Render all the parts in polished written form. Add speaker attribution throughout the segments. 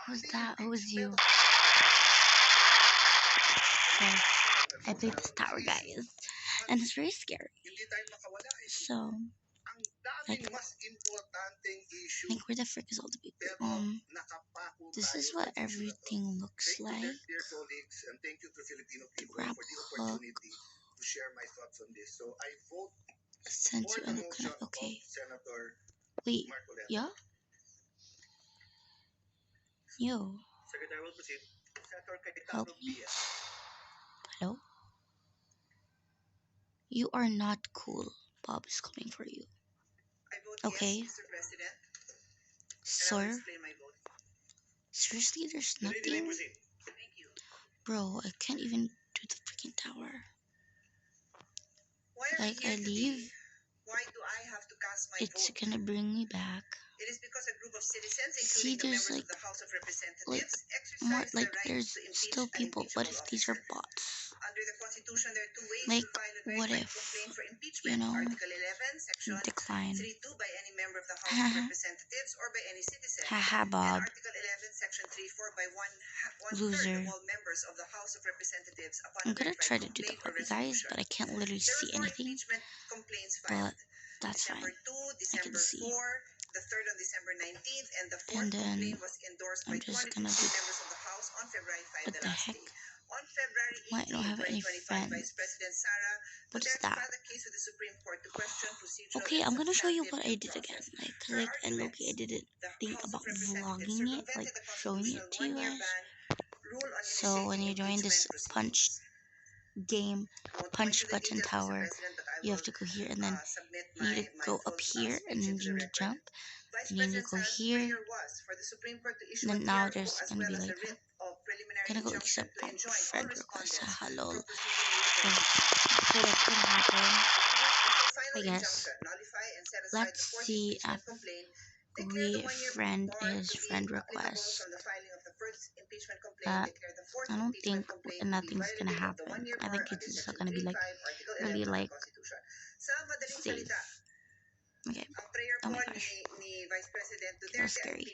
Speaker 1: Who's that? Who's you? So, I played this tower, guys, and it's very scary. So, like, where the frick is all the people? This is what everything looks like. Grab hook. Send to unconnect. Okay. Wait. Yeah? Yo. Help me. Hello? You are not cool. Bob is coming for you. Okay. Sir? Seriously, there's nothing? Bro, I can't even do the freaking tower. Like, I leave, it's gonna bring me back. It is because a group of citizens, see, there's like more, like there's still people, but if these are bots, like what if, you know, decline. Haha, Bob. Loser. I'm gonna try to do the copy, guys, but I can't literally see anything. But that's fine. I can see. And then I'm just gonna do. What the heck? Why I don't have any friends? What is that? Okay, I'm gonna show you what I did again. Like I didn't think about vlogging it, like showing it to you guys. So when you join this punch button tower, you have to go here, and then you need to go up here, and then you need to jump, and then you go here, and then now there's gonna be like that. Gonna go accept friend request. Hello. So that can happen, I guess. Let's see if friend is friend request. I don't think nothing's gonna happen. I think it's just gonna be like really like safe. Okay. Oh my gosh. Feels scary.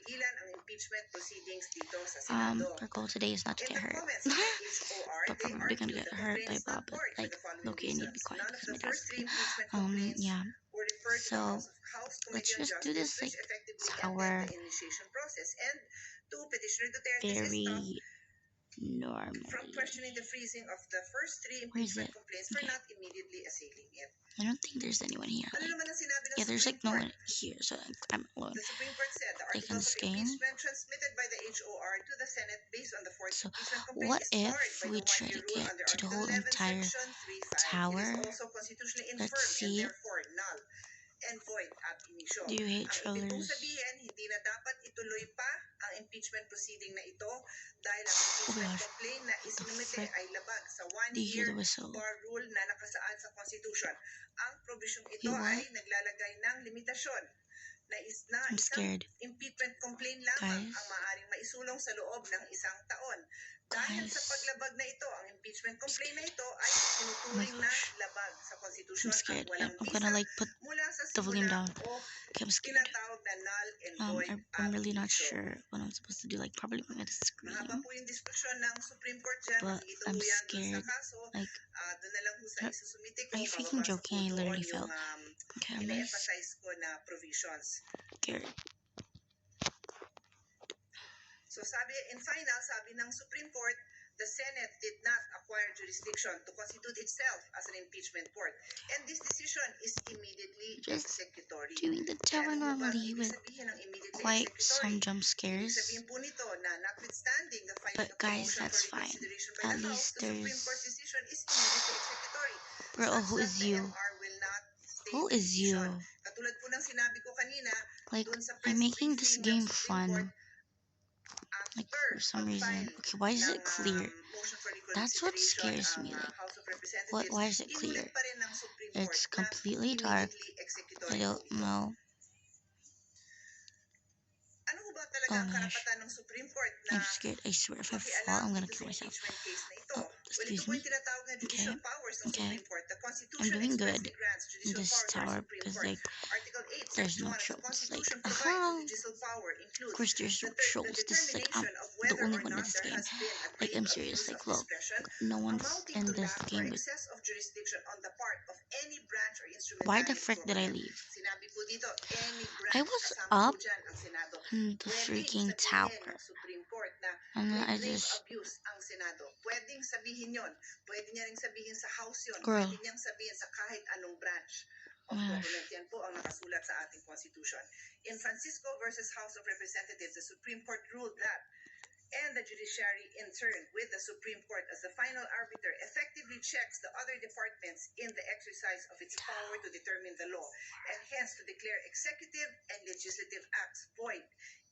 Speaker 1: Our goal today is not to get hurt. But probably gonna get hurt by Bob. But like, okay, I need to be quiet because my dad's asleep. Yeah. So let's just do this like tower very normally. Where is it? Okay. I don't think there's anyone here. Like, yeah, there's like no one here, so I'm alone. Like in this game. So what if we try to get to the whole entire tower? Let's see. Do you hate trollers? Oh my gosh. What the frick? Do you hear the whistle? You what? I'm scared. Guys. Guys. Oh my gosh. I'm scared. I'm gonna like put the volume down. Okay, I'm scared. I'm really not sure what I'm supposed to do. Like, probably I'm gonna scream. But I'm scared. Like, are you freaking joking? I literally fell. Okay, I'm really scared. So in final, sabi ng Supreme Court, the Senate did not acquire jurisdiction to constitute itself as an impeachment court. And this decision is immediately executory. Doing the tower normally with quite some jump scares. But guys, that's fine. At least there's... Bro, who is you? Who is you? Like, I'm making this game fun. Like, for some reason. Okay, why is it clear? That's what scares me. Like, why is it clear? It's completely dark. I don't know. Oh my gosh. I'm scared. I swear, if I fall, I'm gonna kill myself. Oh, excuse me. Okay. I'm doing good in this tower because, like, there's no trolls. Like, of course there's no trolls. This is like, I'm the only one in this game. Like, I'm serious. Like, look, no one's in this game with. Why the frick did I leave? I was up in the freaking tower. And then I just. Girl. Gosh.
Speaker 2: Yan po ang nakasulat sa ating Constitution. In Francisco versus House of Representatives, the Supreme Court ruled that and the judiciary in turn with the Supreme Court as the final arbiter effectively checks the other departments in the exercise of its power to determine the law and hence to declare executive and legislative acts void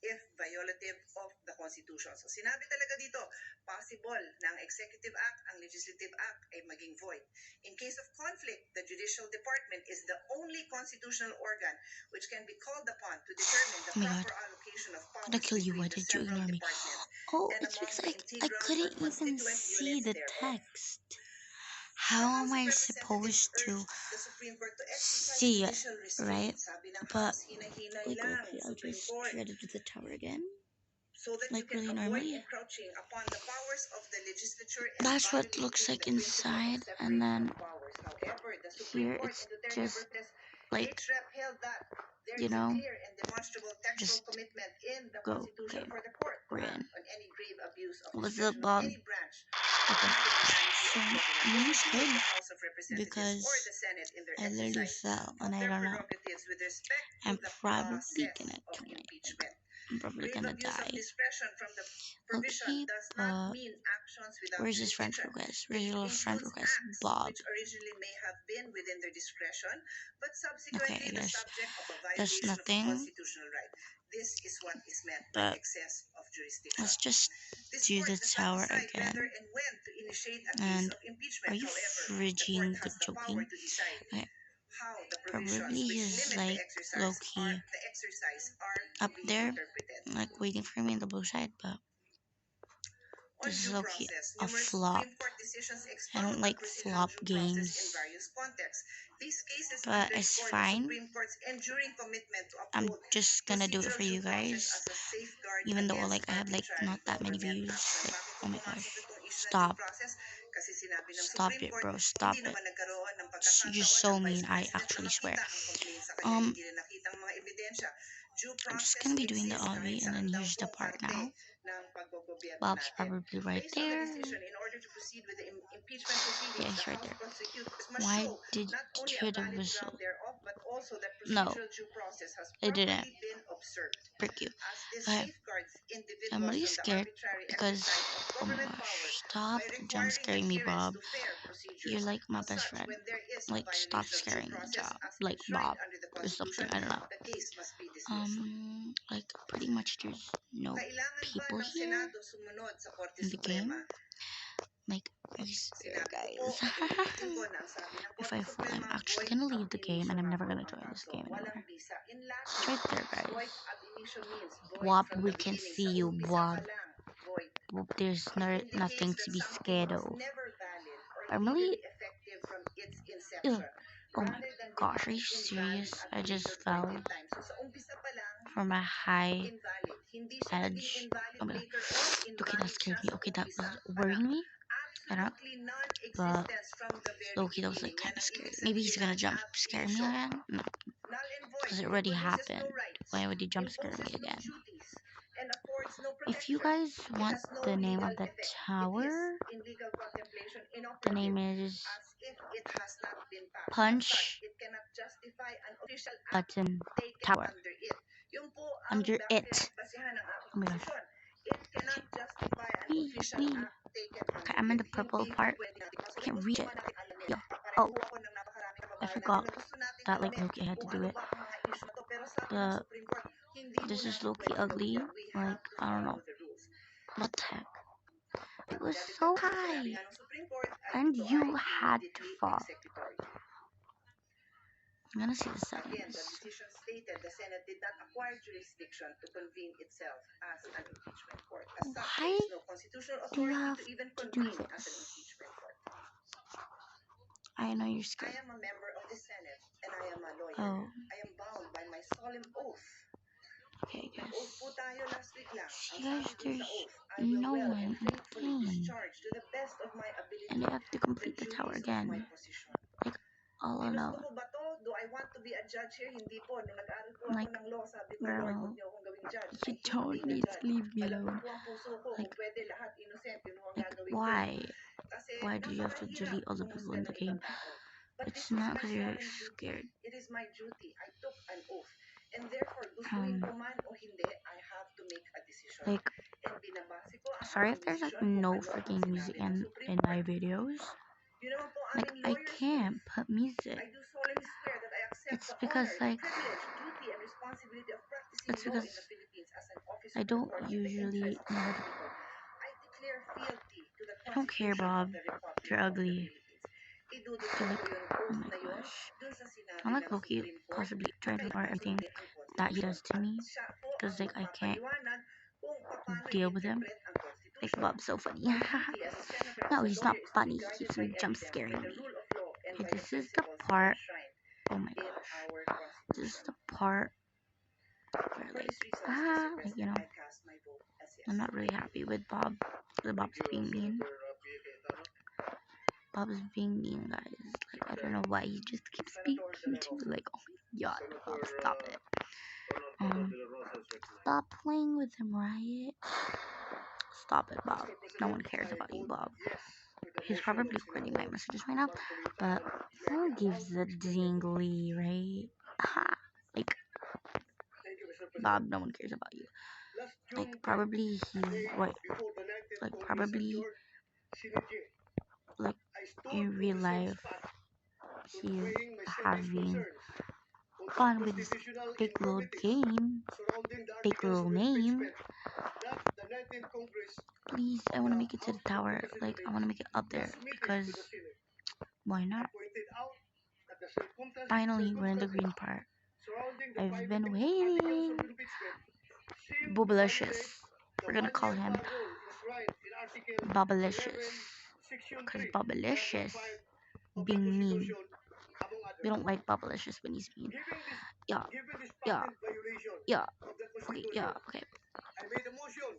Speaker 2: if violative of the Constitution. So sinabi talaga dito, possible na ang Executive Act, ang Legislative Act ay maging void. In case of conflict, the Judicial Department is the only constitutional organ which can be called upon to determine the proper allocation of powers between the several departments.
Speaker 1: Oh, it's because I couldn't even see the text. How am I supposed to see it, right? But, like, okay, I'll just try to do the tower again. Like, really normally. That's what it looks like inside, and then here it's just, like, you know, just go, okay, we're in. What's up, Bob? Okay, so I'm really scared because I literally fell and I don't know. I'm probably gonna die. I'm probably gonna die. Okay, but where's his friend request? Where's your little friend request, Bob? Okay, I guess there's nothing. But let's just do the tower again. And are you freaking joking? Okay. Probably he's like low-key up there, like waiting for me on the blue side, but this is low-key a flop. I don't like flop games, but it's fine. I'm just gonna do it for you guys, even though like I have like not that many views. Like, oh my gosh, stop it, bro, stop it. You're so mean, I actually swear. I'm just gonna be doing the obby, and then here's the part now. Bob's probably right there. Yeah, he's right there. Why did you hear the whistle? No, it didn't. Frick you. Okay. I'm really scared because, oh my gosh, stop jump scaring me, Bob. You're like my best friend. Like, stop scaring me, like Bob or something. I don't know. Like, pretty much there's no people here in the game. Like, I swear, guys. If I fall, I'm actually gonna leave the game and I'm never gonna join this game anymore. It's right there, guys. Wop, we can see you, Bob. There's nothing to be scared of. I'm really. Ew. Oh my gosh, are you serious? I just fell from a high edge. Oh my god. Okay, that scared me. Okay, that was worrying me. I don't know. But Loki, that was like kind of scary. Maybe he's gonna jump scare me again? No. Because it already happened. Why would he jump scare me again? If you guys want the name of the tower, the name is Punch Button Tower. Under it. Oh my gosh. Okay, I'm in the purple part. I can't reach it. Yo. Oh. I forgot that like Loki had to do it. This is Loki ugly. Like, I don't know. What the heck? It was so high. And you had to fall. I'm gonna see the settings. Why do you have to do this? I know you're scared. Oh.
Speaker 2: solemn oath.
Speaker 1: Okay, guys.
Speaker 2: Oath po tayo last week lang.
Speaker 1: See,
Speaker 2: Ang
Speaker 1: guys,
Speaker 2: sabi dun sa
Speaker 1: there's
Speaker 2: oath, I will
Speaker 1: no
Speaker 2: well
Speaker 1: one
Speaker 2: and
Speaker 1: in
Speaker 2: faithfully
Speaker 1: the game.
Speaker 2: discharge to the best of my ability
Speaker 1: And I have to
Speaker 2: the
Speaker 1: complete the tower
Speaker 2: duties of my
Speaker 1: again.
Speaker 2: position.
Speaker 1: Like, all
Speaker 2: Ginusto
Speaker 1: alone.
Speaker 2: ko ba to? Do I want to be a judge here? Hindi po. Nung nag-aaral po
Speaker 1: Like,
Speaker 2: ako ng law, sabi ko, Lord,
Speaker 1: girl,
Speaker 2: huwag niyo akong gawing judge.
Speaker 1: you
Speaker 2: I hate
Speaker 1: don't
Speaker 2: being a
Speaker 1: need to
Speaker 2: judge.
Speaker 1: leave me
Speaker 2: Malambot
Speaker 1: alone.
Speaker 2: po ang puso ko.
Speaker 1: Like,
Speaker 2: Kung pwede, lahat innocent. Yun ang
Speaker 1: like,
Speaker 2: gagawin ko.
Speaker 1: why?
Speaker 2: Kasi
Speaker 1: Why do you have to
Speaker 2: napakahirap
Speaker 1: delete all the people in
Speaker 2: humusga
Speaker 1: the
Speaker 2: ng
Speaker 1: game?
Speaker 2: ibang tao. But
Speaker 1: It's
Speaker 2: this is
Speaker 1: not
Speaker 2: my
Speaker 1: because you're
Speaker 2: solemn duty.
Speaker 1: scared.
Speaker 2: It is my duty. I took an oath. And therefore, gustuhin ko man o hindi, I have to make a decision.
Speaker 1: Like,
Speaker 2: And binabase ko ang
Speaker 1: sorry if
Speaker 2: aking
Speaker 1: there's like
Speaker 2: desisyon kung
Speaker 1: no
Speaker 2: ano ang
Speaker 1: freaking music
Speaker 2: sinabi ng
Speaker 1: in
Speaker 2: Supreme
Speaker 1: my
Speaker 2: Court.
Speaker 1: videos.
Speaker 2: Yun naman po
Speaker 1: Like,
Speaker 2: aming
Speaker 1: I
Speaker 2: lawyer's
Speaker 1: can't
Speaker 2: oath.
Speaker 1: put music.
Speaker 2: I do solemnly swear that I accept
Speaker 1: It's
Speaker 2: the
Speaker 1: because,
Speaker 2: honor,
Speaker 1: like,
Speaker 2: the privilege, duty, and responsibility of practicing
Speaker 1: it's
Speaker 2: law
Speaker 1: because
Speaker 2: in the Philippines as an officer
Speaker 1: I
Speaker 2: of the
Speaker 1: don't
Speaker 2: court in the
Speaker 1: usually
Speaker 2: interest of
Speaker 1: know
Speaker 2: the
Speaker 1: how to.
Speaker 2: people. I declare fealty to the
Speaker 1: I don't care,
Speaker 2: Constitution
Speaker 1: Bob.
Speaker 2: of the Republic
Speaker 1: You're
Speaker 2: of the
Speaker 1: ugly.
Speaker 2: Philippines. Idudulog
Speaker 1: You're
Speaker 2: ko
Speaker 1: like,
Speaker 2: yung
Speaker 1: oh
Speaker 2: oath
Speaker 1: my
Speaker 2: na yun
Speaker 1: gosh.
Speaker 2: dun sa sinabi
Speaker 1: I'm like
Speaker 2: ng
Speaker 1: Loki,
Speaker 2: Supreme Court
Speaker 1: possibly
Speaker 2: na
Speaker 1: trying to ignore
Speaker 2: kailangan
Speaker 1: everything
Speaker 2: sundin ang
Speaker 1: that he
Speaker 2: Constitution.
Speaker 1: does to me.
Speaker 2: At siya po
Speaker 1: Because,
Speaker 2: ang
Speaker 1: like, I can't
Speaker 2: magpapaliwanag kung paano
Speaker 1: deal with him.
Speaker 2: i-interpret ang
Speaker 1: Like,
Speaker 2: Constitution.
Speaker 1: Bob's so funny.
Speaker 2: My duty as a senator and
Speaker 1: No,
Speaker 2: as a
Speaker 1: he's not
Speaker 2: lawyer is to be
Speaker 1: funny. He
Speaker 2: guided
Speaker 1: keeps
Speaker 2: by
Speaker 1: me jump
Speaker 2: evidence,
Speaker 1: scaring
Speaker 2: by the
Speaker 1: me.
Speaker 2: rule of law, and
Speaker 1: Okay,
Speaker 2: by the
Speaker 1: this is the
Speaker 2: principles
Speaker 1: part.
Speaker 2: enshrined
Speaker 1: Oh my
Speaker 2: in
Speaker 1: gosh.
Speaker 2: our
Speaker 1: This is
Speaker 2: Constitution.
Speaker 1: the part where,
Speaker 2: For
Speaker 1: like,
Speaker 2: these reasons, Mr.
Speaker 1: like, you
Speaker 2: President,
Speaker 1: know,
Speaker 2: I cast my vote as yes.
Speaker 1: I'm not really happy with Bob. The Bob's being mean. Bob's being mean, guys. Like, I don't know why he just keeps speaking to me. Like, oh my god, Bob, stop it. Stop playing with him, Riot. Stop it, Bob. No one cares about you, Bob. He's probably quitting my messages right now, but who gives a dingly, right? Ha! Like, Bob, no one cares about you. Like, probably he's, what, like, probably, like, in real life, he's having fun with his big little game, big little name. Please, I want to make it to the tower. Like, I want to make it up there because why not? Finally, we're in the green part. I've been waiting. Bubblicious. We're gonna call him Bubblicious. Because Bubblicious being mean. We don't like Bubblicious when he's mean. Yeah. Yeah. Yeah. Okay, yeah, okay.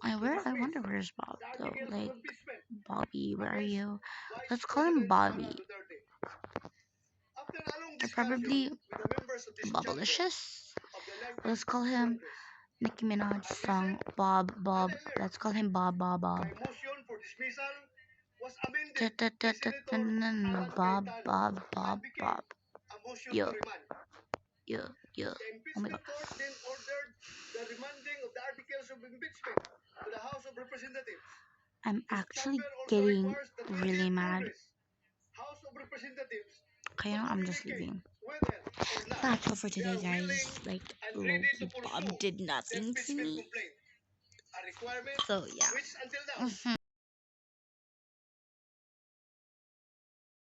Speaker 1: I wonder where's Bob though. Like, Bobby, where are you? Let's call him Bobby. Or probably Bubblicious. Let's call him Nicki Minaj song Bob. Let's call him Bob. Bob. Bob. Yo. Oh my god. I'm actually getting really mad. Okay, you know, I'm just leaving. That's all for today, guys. Like, Loki Bob did nothing to me. So, yeah.